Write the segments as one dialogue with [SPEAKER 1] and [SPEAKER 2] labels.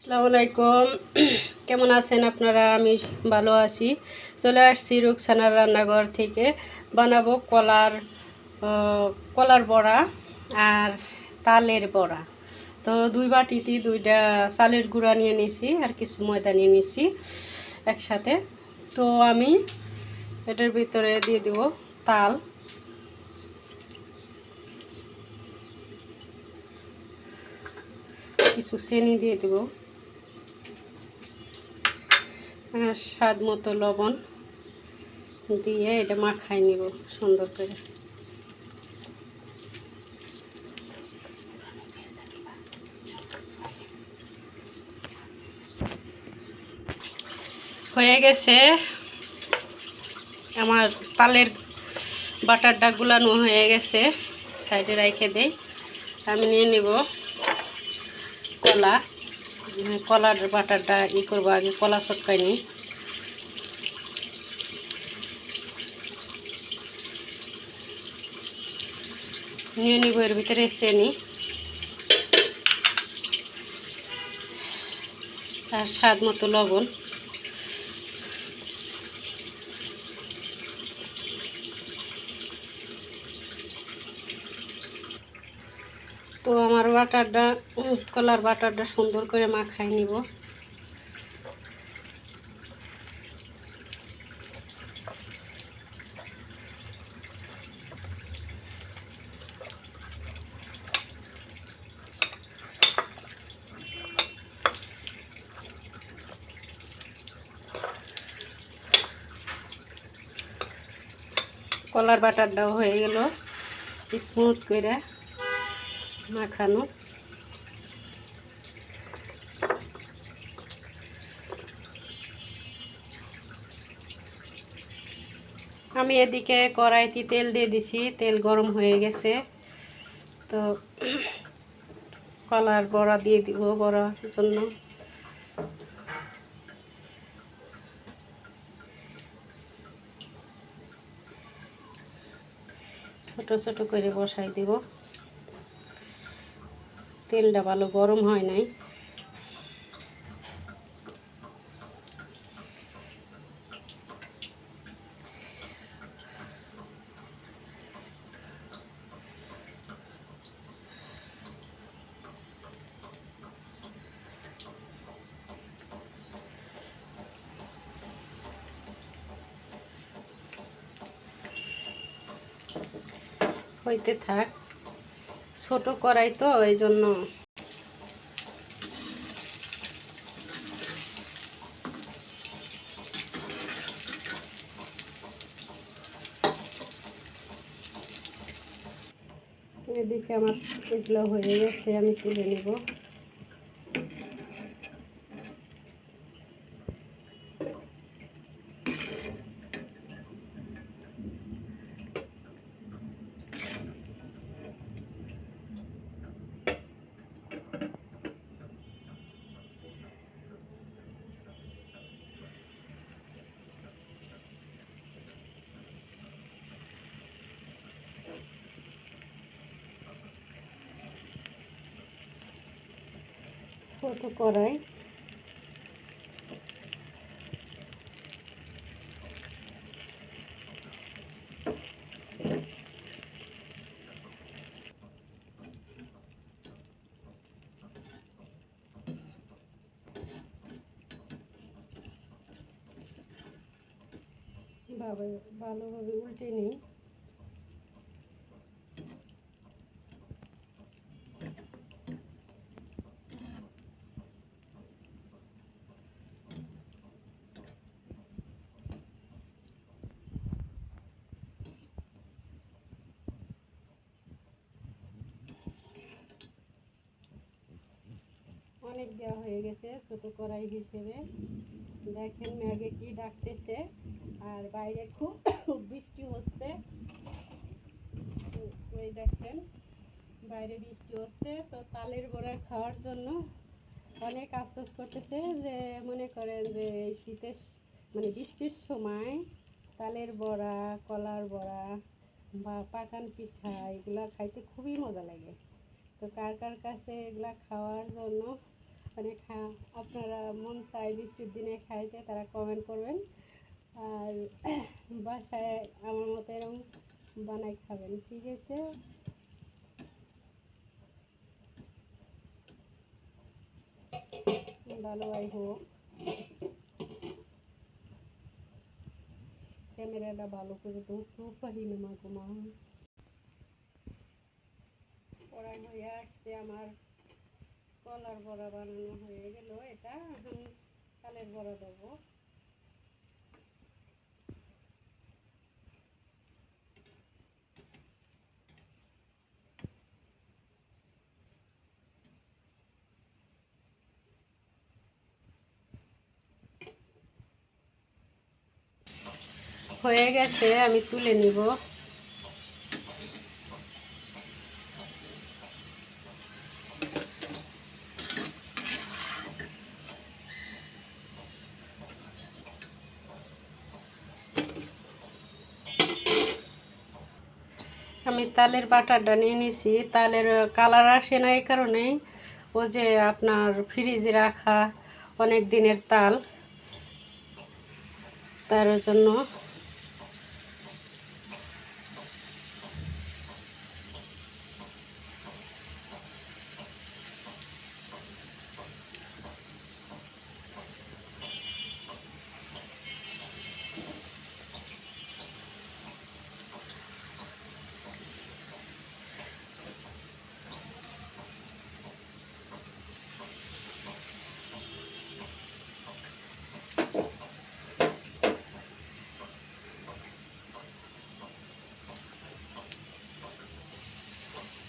[SPEAKER 1] আসসালামু আলাইকুম। কেমন আছেন আপনারা? আমি ভালো আছি। চলে আসছি রুকসানার রান্নাঘর থেকে। বানাবো কলার বড়া আর তালের বড়া। তো দুই বাটিতে দুইটা চালের গুঁড়া নিয়ে নিয়েছি আর কিছু ময়দা নিয়ে নিয়েছি একসাথে। তো আমি এটার ভিতরে দিয়ে দেব তাল, কিছু চিনি দিয়ে দেব, স্বাদ মতো লবণ দিয়ে এটা মাখাই নিব সুন্দর করে। হয়ে গেছে আমার তালের বাটারটা গুলানো হয়ে গেছে, সাইডে রেখে দেই। আমি নিয়ে নিব কলার বাটারটা করবো আগে, কলা চটকাই নিই। নিয়ে নিব এর ভিতরে চিনি আর স্বাদ মতো লবণ। তো আমার কলার বাটারটা সুন্দর করে মাখাই নিব। কলার বাটারটাও হয়ে গেল স্মুথ করে মাখানো। আমি এদিকে কড়াইতে তেল দিয়ে দিছি, তেল গরম হয়ে গেছে। তো কলার বড়া দিয়ে দিব বড়ার জন্য। ছোট ছোট করে বসাই দেব। তেলটা ভালো গরম হয় নাই। হইতে থাক, ছোট কড়াই তো এই জন্য। এদিকে আমার এগুলো হয়ে গেছে, আমি তুলে নেব। ছোট কড়াই, ভালোভাবে উল্টে নিই। অনেক দেওয়া হয়ে গেছে ছোট কড়াই হিসেবে। দেখেন ম্যাগে কি ডাকতেছে, আর বাইরে খুব বৃষ্টি হচ্ছে। ওই দেখেন বাইরে বৃষ্টি হচ্ছে। তো তালের বড়া খাওয়ার জন্য অনেক আফসোস করতেছে, যে মনে করেন যে এই শীতের মানে বৃষ্টির সময় তালের বড়া, কলার বড়া বা পাকান পিঠা এগুলা খাইতে খুবই মজা লাগে। তো কার কার কাছে এগুলা খাওয়ার জন্য মানে আপনারা মন চাই বৃষ্টির দিনে খাইতে তারা কমেন্ট করবেন, আর বাসায় আমার মতো এরকম বানাই খাবেন। ঠিক আছে, ভালোই হোক। ক্যামেরাটা ভালো করে তো পারি না মা কুমা। কড়াই হয়ে আসছে আমার, কলার বড়া বানানো হয়ে গেল। এটা এখন তালের বড়া দেবো। হয়ে গেছে, আমি তুলে নিব। আমি তালের বাটারটা নিয়ে নিছি। তালের কালার আসে না এই কারণেই, ও যে আপনার ফ্রিজে রাখা অনেক দিনের তাল, তার জন্য।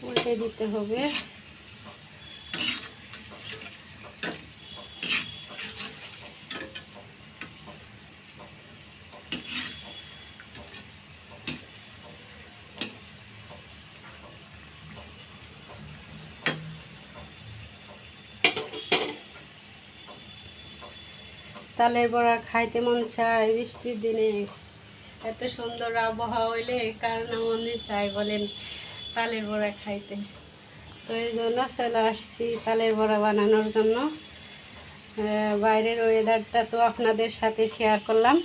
[SPEAKER 1] উল্টে দিতে হবে। তালের বড়া খাইতে মন চায় বৃষ্টির দিনে। এত সুন্দর আবহাওয়া হইলে কার না মনে চায় বলেন তালের বড়া খাইতে। তো এই জন্য চলে আসছি তালের বড়া বানানোর জন্য। বাইরের ওয়েদারটা তো আপনাদের সাথে শেয়ার করলাম।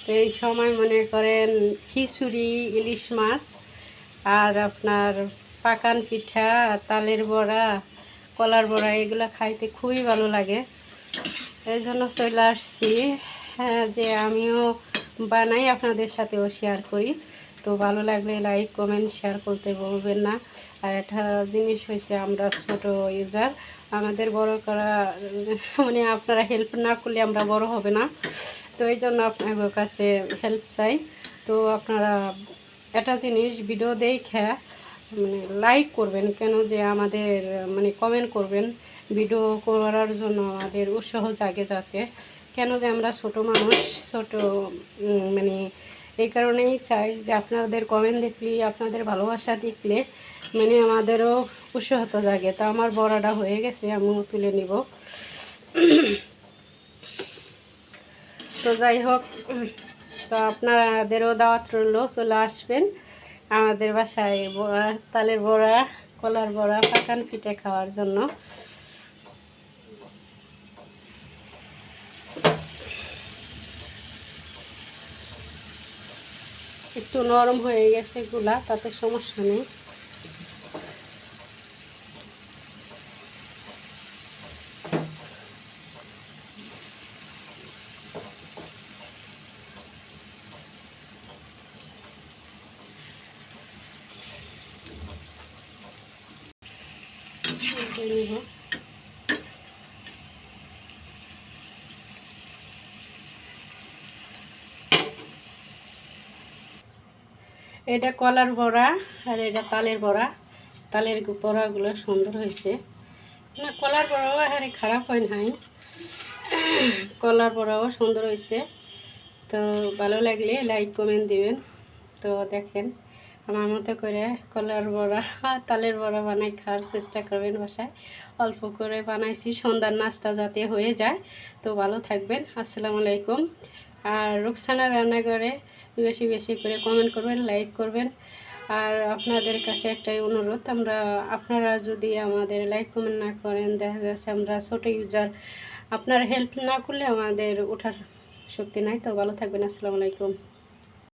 [SPEAKER 1] তো এই সময় মনে করেন খিচুড়ি, ইলিশ মাছ, আর আপনার পাকান পিঠা, তালের বড়া, কলার বড়া, এগুলো খাইতে খুবই ভালো লাগে। এই জন্য চলে আসছি, যে আমিও বানাই, আপনাদের সাথেও শেয়ার করি। তো ভালো লাগলে লাইক, কমেন্ট, শেয়ার করতে বলবেন না। আর একটা জিনিস হয়েছে, আমরা ছোট ইউজার, আমাদের বড় করা মানে আপনারা হেল্প না করলে আমরা বড় হবে না। তো এই জন্য আপনাদের কাছে হেল্প চাই। তো আপনারা একটা জিনিস ভিডিও দেখে মানে লাইক করবেন, কেন যে আমাদের মানে কমেন্ট করবেন, ভিডিও করার জন্য আমাদের উৎসাহ জাগে যাতে। কেন যে আমরা ছোট মানুষ, ছোট মানে এই কারণেই চাই যে আপনাদের কমেন্ট দেখলে, আপনাদের ভালোবাসা দেখলে মানে আমাদেরও উৎসাহ জাগে। তো আমার বড়াটা হয়ে গেছে, আমিও তুলে নিব। তো যাই হোক, তো আপনাদেরও দাওয়াত রইল, চলে আসবেন আমাদের বাসায় তালের বড়া, কলার বড়া, পাকান পিঠে খাওয়ার জন্য। একটু নরম হয়ে গেছে গুলা, তাতে সমস্যা নেই। নিব এটা কলার বড়া, আর এটা তালের বড়া। তালের বড়াগুলো সুন্দর হয়েছে না, কলার বড়াও হ্যাঁ খারাপ হয় নাই, কলার বড়াও সুন্দর হয়েছে। তো ভালো লাগলে লাইক, কমেন্ট দিবেন। তো দেখেন আমার মতো করে কলার বড়া, তালের বড়া বানাই খাওয়ার চেষ্টা করবেন বাসায়। অল্প করে বানাইছি, সন্ধ্যার নাস্তা যাতে হয়ে যায়। তো ভালো থাকবেন, আসসালামু আলাইকুম। আর রুকসানা রান্নাঘরে বেশি বেশি করে কমেন্ট করবেন, লাইক করবেন। আর আপনাদের কাছে একটাই অনুরোধ, আপনারা যদি আমাদের লাইক কমেন্ট না করেন, দেখা যাচ্ছে আমরা ছোটো ইউজার, আপনার হেল্প না করলে আমাদের ওঠার শক্তি নাই। তো ভালো থাকবেন, আসসালামু আলাইকুম।